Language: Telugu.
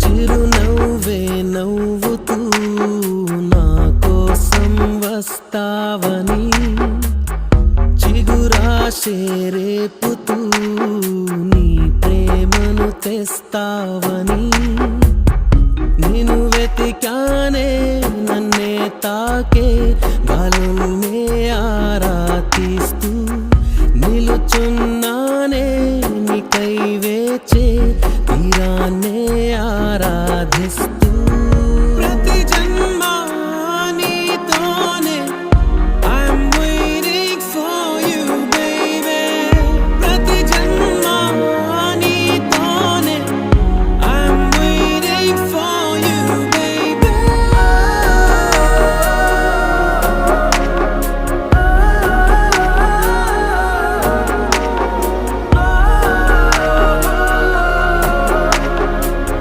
చిరునవ్వే నవ్వుతూ నా కోసం వస్తావని, చిగురాశే రేపుతూ నీ ప్రేమను తెస్తావని, నేను వెతికానే నన్నే తాకే గాలులు